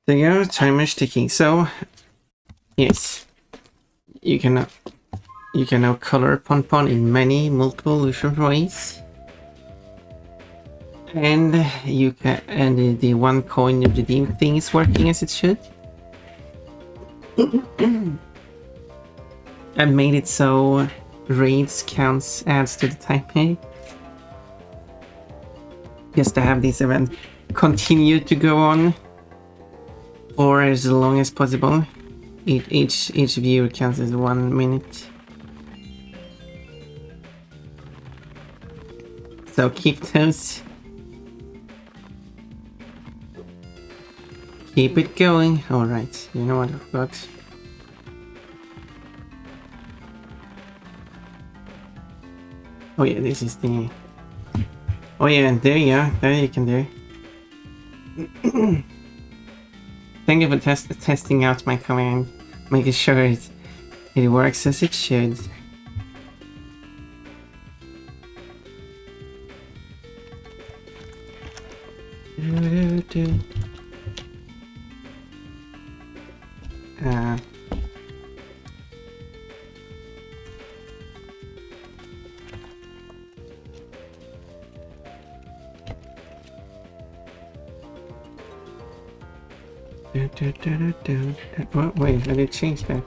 There you go, timer's ticking. So, yes, you can now color Pon in many multiple different ways. And you can, and the one coin redeem thing is working as it should. I made it so raids counts adds to the timer. Just to have this event continue to go on for as long as possible. Each viewer counts as 1 minute. So keep those. Keep it going. Alright, you know what I forgot. Oh yeah, this is the... Oh yeah, there you go. There you can do. Thank you for testing out my command. Making sure it works as it should. What? Wait, I did change that.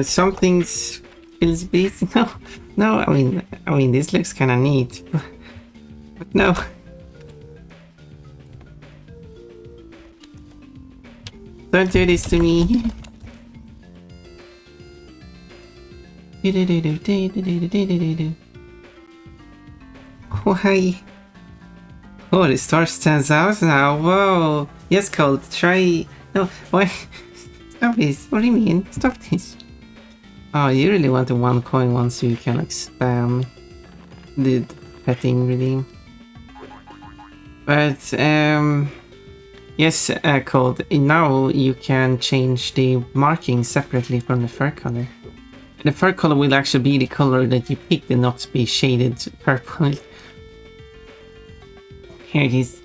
Some things feels busy. No, I mean, this looks kind of neat, but no. Don't do this to me. Why? Oh, the star stands out now. Whoa. Yes, Cold. Try. No. Why? Stop this. What do you mean? Stop this. Oh, you really want the 1 coin once you can like spam the petting redeem. But yes, Cold. Now you can change the marking separately from the fur color. The fur color will actually be the color that you picked and not be shaded purple. Here it is.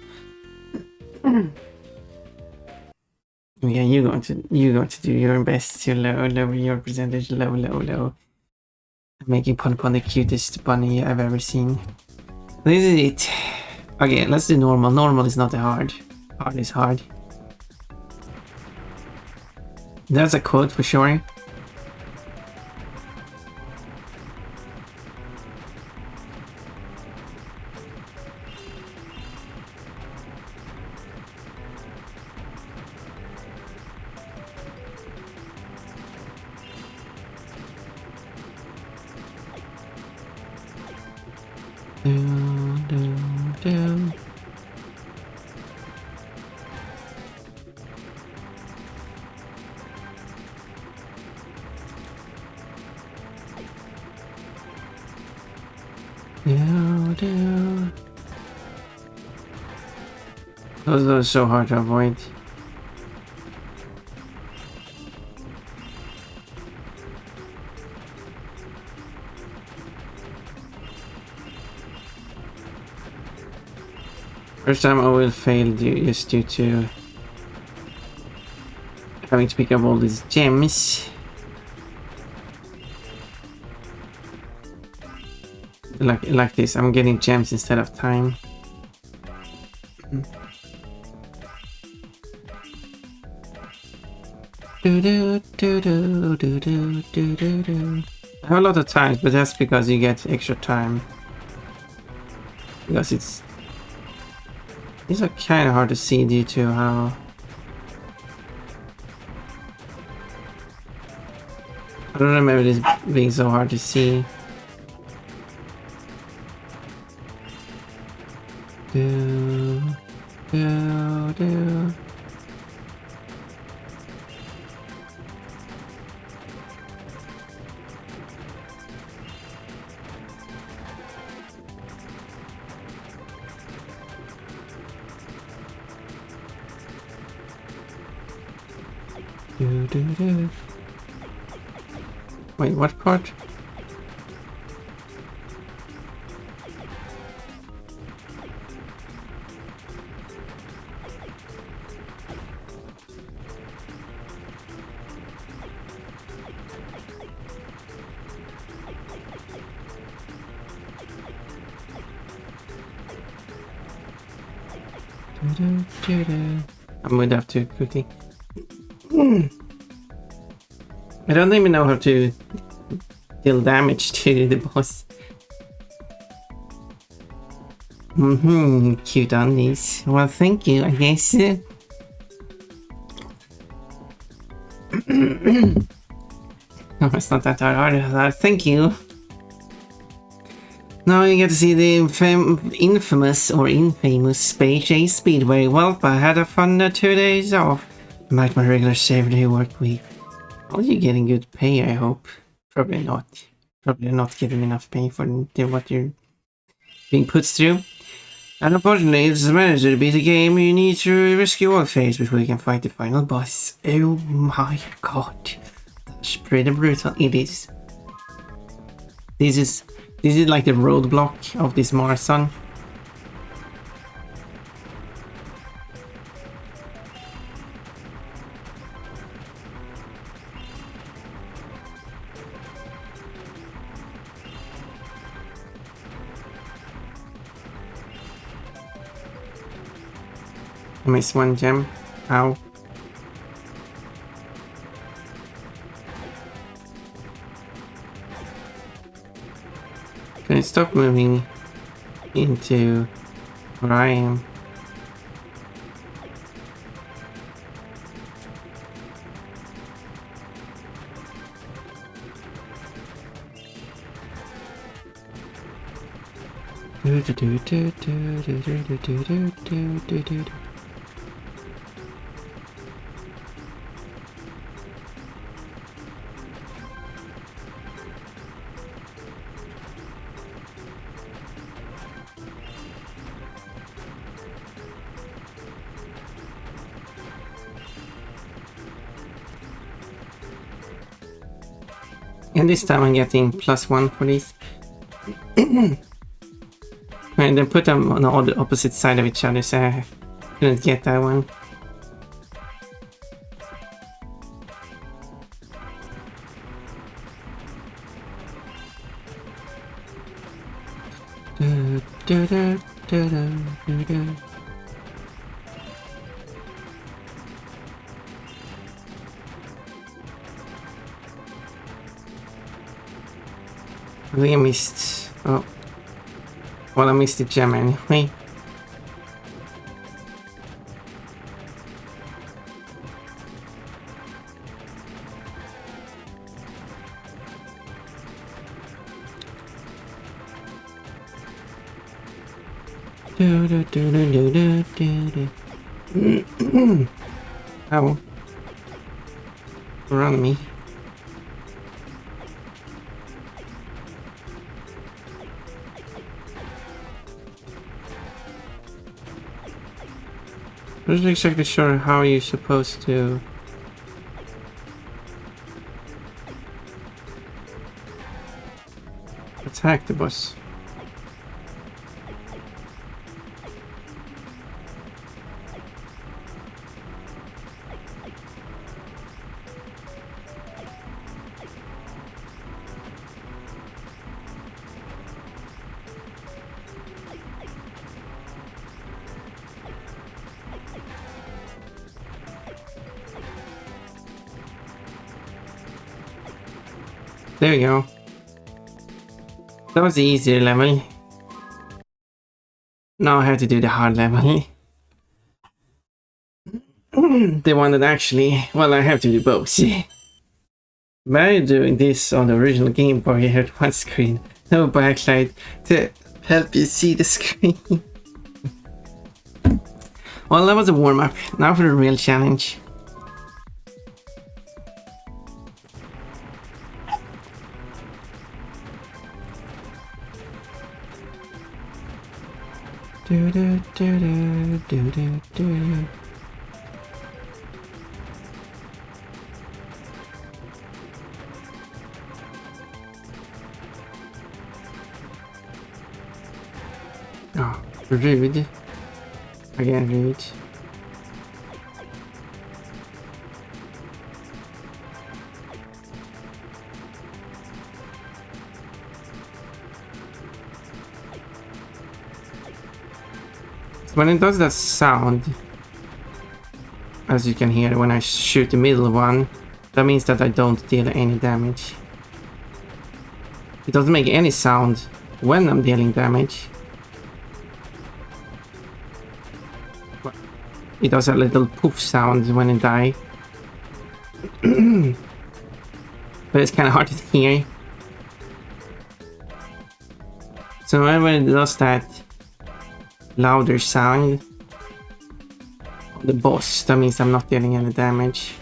Yeah, you're going to do your best to lower your percentage. Low. Making Pon the cutest bunny I've ever seen. This is it. Okay, let's do normal. Normal is not hard. Hard is hard. That's a quote for sure. Those are so hard to avoid. First time I will fail just due to having to pick up all these gems. Like this, I'm getting gems instead of time. I have a lot of times, but that's because you get extra time. Because these are kind of hard to see due to how I don't remember this being so hard to see. Wait, what part? I moved up too quickly. I don't even know how to deal damage to the boss. Cute undies. Well, thank you, I guess. No, it's not that hard. Thank you. Now you get to see the infamous Space Chase Speedway. Well, I had a fun 2 days off. Like my regular 7-day work week. Are you getting good pay, I hope? Probably not. Probably not getting enough pay for what you're being put through. And unfortunately, as a manager to beat the game, you need to rescue all phase before you can fight the final boss. Oh my god. That's pretty brutal. It is. This is like the roadblock of this marathon. I missed one gem. Ow. Can I stop moving into where I am? And this time I'm getting +1 for these. And then put them on the opposite side of each other, so I couldn't get that one. I think I missed. Oh. Well, I missed the gem anyway. Ow. Run me. I'm not exactly sure how you're supposed to attack the boss. There we go. That was the easier level. Now I have to do the hard level. The one that actually... Well, I have to do both. By doing this on the original Game Boy, you had one screen, no backlight to help you see the screen. Well, that was a warm-up. Now for the real challenge. Do do do do do do do. Oh, rude. Again, rude. when it does that sound, as you can hear when I shoot the middle one, that means that I don't deal any damage. It doesn't make any sound when I'm dealing damage. It does a little poof sound when it dies. But it's kind of hard to hear. So when it does that louder sound on the boss, that means I'm not dealing any damage.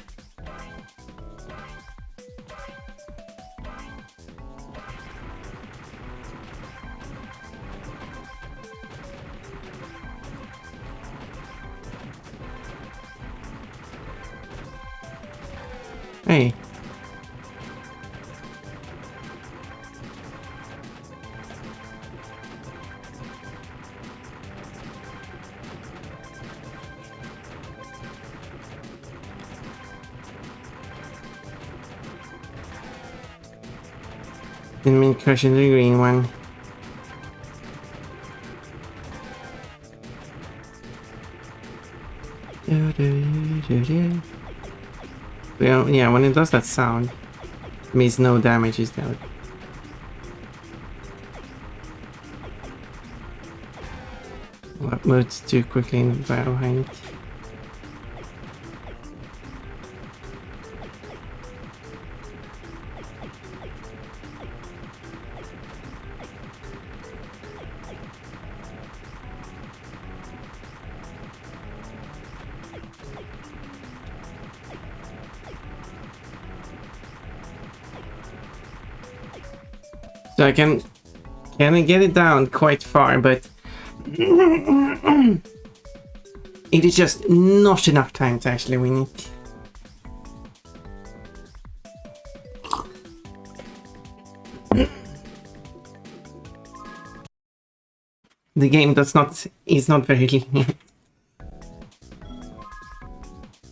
Hey. Didn't mean crushing the green one. Well, yeah, when it does that sound, it means no damage is dealt. Well, moves too quickly in the behind it. So I can get it down quite far, but it is just not enough time to actually win it. The game is not very lenient.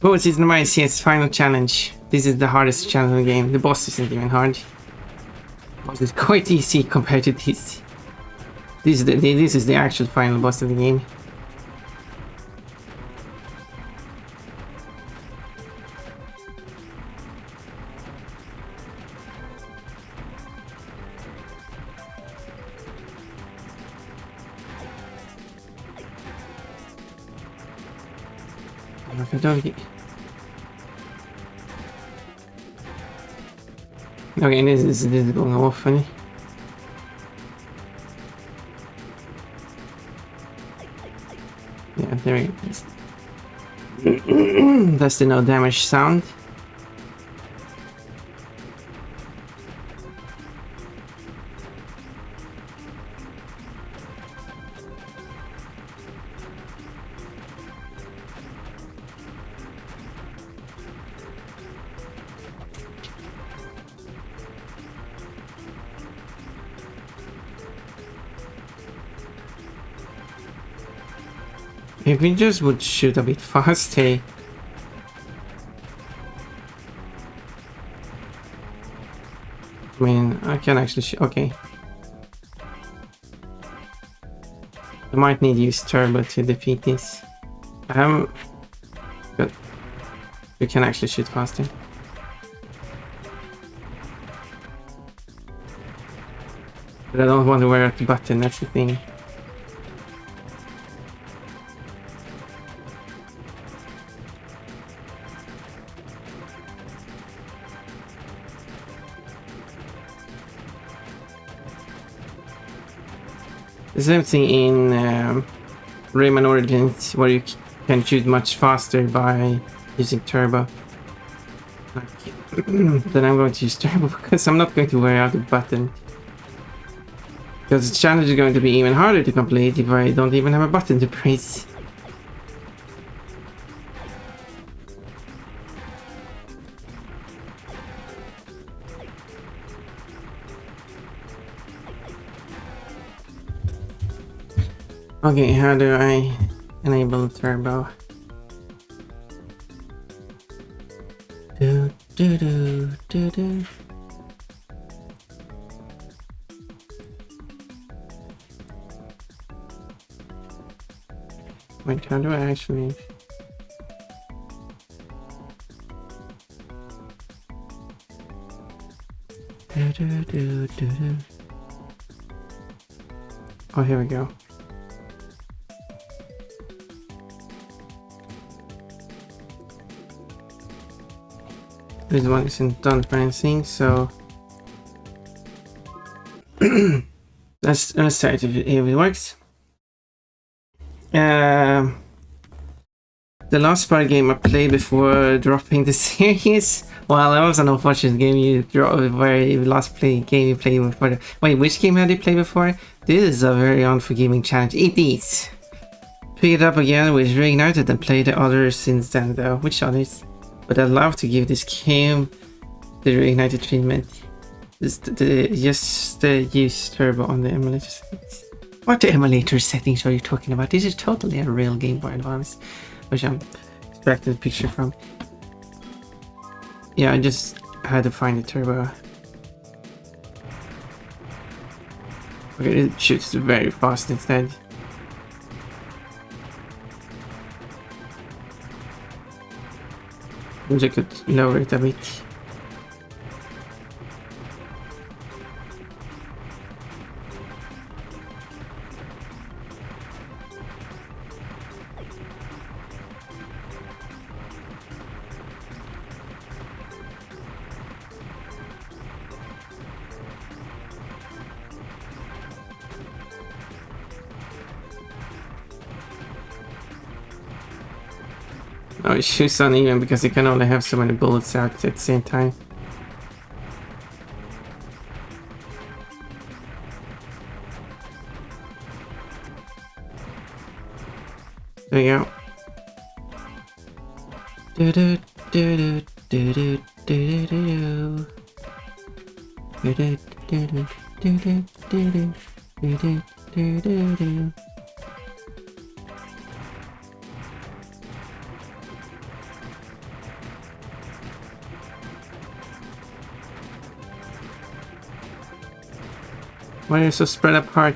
Oh, Season of Ice, yes, final challenge. This is the hardest challenge in the game. The boss isn't even hard. The boss is quite easy compared to this. This is the actual final boss of the game. Okay, this is going off funny. Yeah, there it is. That's the no damage sound. If we just would shoot a bit fast, hey. I mean, I can actually shoot. Okay. I might need to use turbo to defeat this. But we can actually shoot faster. But I don't want to wear out the button, that's the thing. There's something in Rayman Origins where you can shoot much faster by using turbo. Then I'm going to use turbo because I'm not going to wear out the button. Because the challenge is going to be even harder to complete if I don't even have a button to press. Okay, how do I enable turbo? Do do do do do. Wait, how do I actually... Oh, here we go. This one isn't done for anything, so... let's try it if it works. The last Spyro game I played before dropping the series. Well, that was an unfortunate game you dropped where you last game you played before. Wait, which game had you played before? This is a very unforgiving challenge. It is. Pick it up again with Reignited and play the others since then though. Which others? But I'd love to give this game the Reignited treatment. Just use Turbo on the emulator settings. What emulator settings are you talking about? This is totally a real Game Boy Advance, which I'm extracting a picture from. Yeah, I just had to find the Turbo. Okay, it shoots very fast instead. Maybe I could lower it a bit. Oh, it shoots uneven because you can only have so many bullets out at the same time. There you go. Do do do do do do do do do do do do do do do do do. Why are you so spread apart?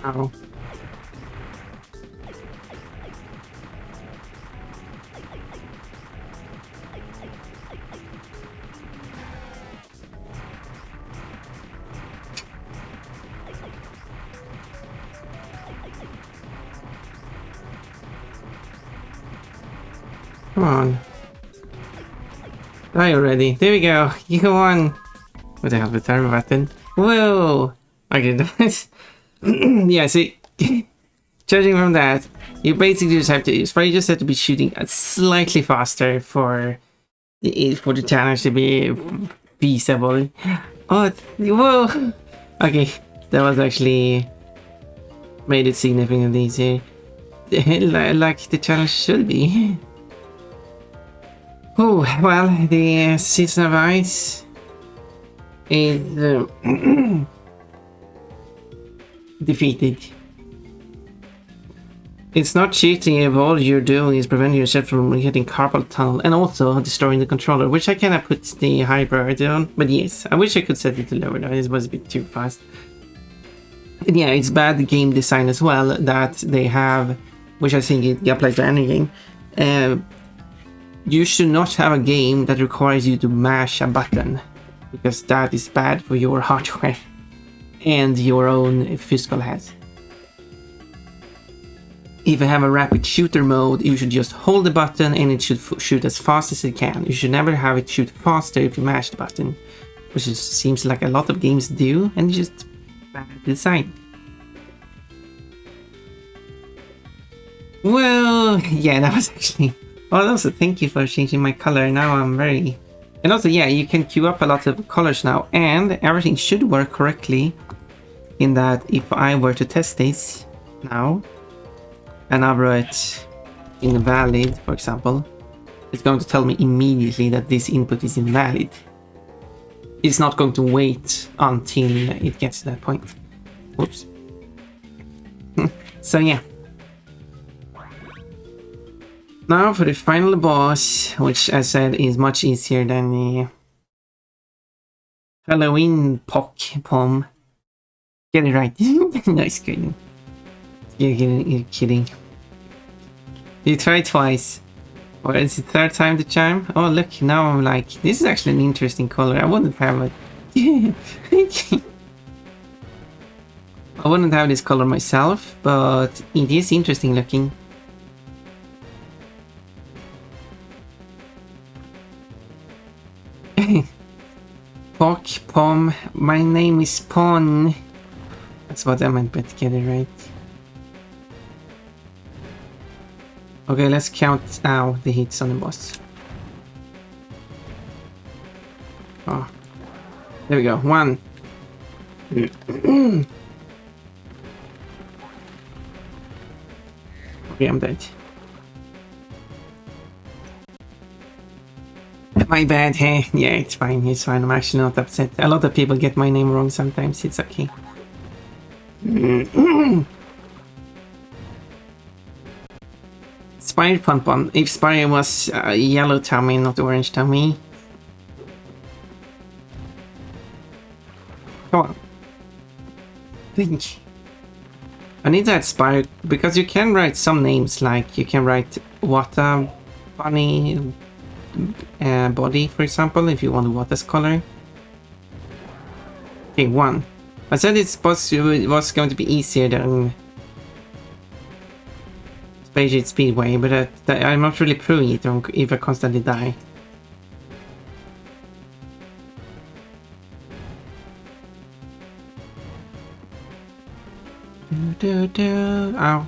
Oh. Come on. Die already. There we go. You go on. What the hell with the button? Whoa! Okay, that's... yeah, see, judging from that, you basically just have to be shooting slightly faster for the challenge to be feasible. Oh, whoa! Okay, that was actually made it significantly easier, like the challenge should be. Oh well, the Season of Ice is defeated. It's not cheating if all you're doing is preventing yourself from hitting carpal tunnel and also destroying the controller, which I cannot put the high priority on, but yes, I wish I could set it to lower though, it was a bit too fast. And yeah, it's bad game design as well that they have, which I think it applies to any game. You should not have a game that requires you to mash a button, because that is bad for your hardware and your own physical health. If you have a rapid shooter mode, you should just hold the button and it should shoot as fast as it can. You should never have it shoot faster if you mash the button, which seems like a lot of games do, and it's just bad design. Well, yeah, that was actually... Oh, also thank you for changing my color. Now I'm very And also, yeah, you can queue up a lot of colors now, and everything should work correctly. In that, if I were to test this now, and I wrote invalid, for example, it's going to tell me immediately that this input is invalid. It's not going to wait until it gets to that point. Whoops. So yeah. Now for the final boss, which I said is much easier than the Halloween Pom. Get it right. Nice kidding. You're kidding. You tried twice. Or is it third time the charm? Oh look, now I'm like, this is actually an interesting color. I wouldn't have it. I wouldn't have this color myself, but it is interesting looking. Pom, my name is Pon. That's what I meant, but get it right. Okay, let's count now the hits on the boss. Oh, there we go. 1. Okay, I'm dead. My bad, hey. Yeah, it's fine, it's fine. I'm actually not upset. A lot of people get my name wrong sometimes. It's okay. Spyro Pon. If Spyro was yellow tummy, not orange tummy. Come on. Think. I need to add Spyro because you can write some names, like you can write Water Bunny body, for example, if you want Water's color. Okay, 1. I said it was going to be easier than Space Speedway, but I'm not really proving it if I constantly die. Ow.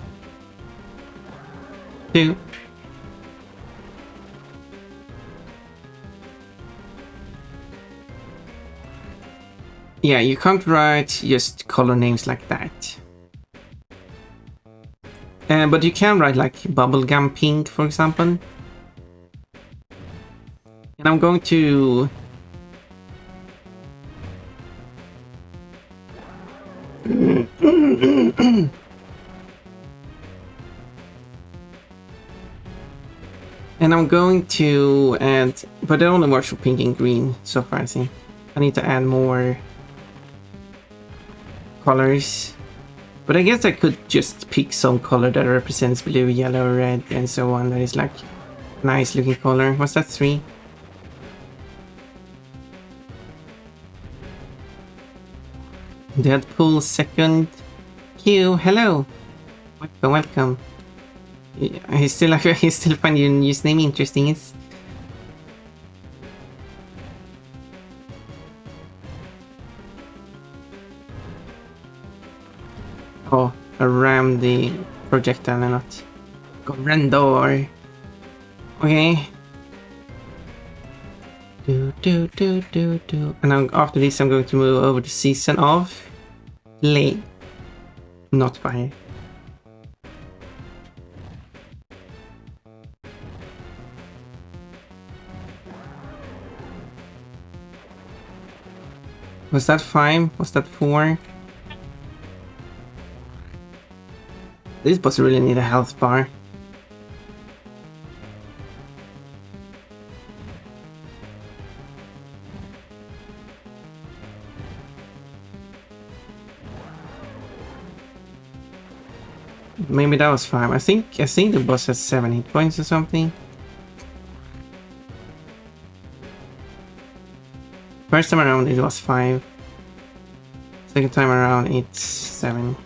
2. Yeah, you can't write just color names like that. But you can write like bubblegum pink, for example. And I'm going to... And I'm going to add... But it only works for pink and green so far, I think. I need to add more colors. But I guess I could just pick some color that represents blue, yellow, red, and so on. That is like nice looking color. Was that 3? Deadpool 2nd. Q, hello. Welcome. I still find your username interesting. It's oh, around the projectile and not Gorendor. Okay. And then after this I'm going to move over to Season of Lay. Not Fire. Was that 5? Was that 4? This boss really need a health bar. Maybe that was 5. I think the boss has 7 hit points or something. First time around it was 5. Second time around it's 7.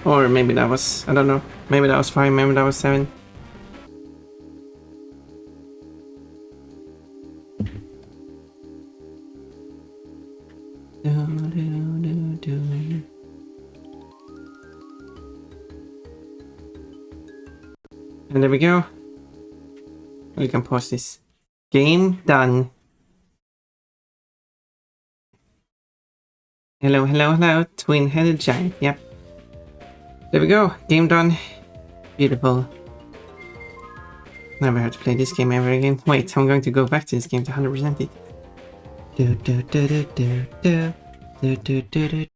Or maybe that was, I don't know. Maybe that was 5, maybe that was 7. And there we go. We can pause this. Game done. Hello, hello, hello. Twin-headed giant. Yep. There we go. Game done. Beautiful. Never have to play this game ever again. Wait, I'm going to go back to this game to 100% it.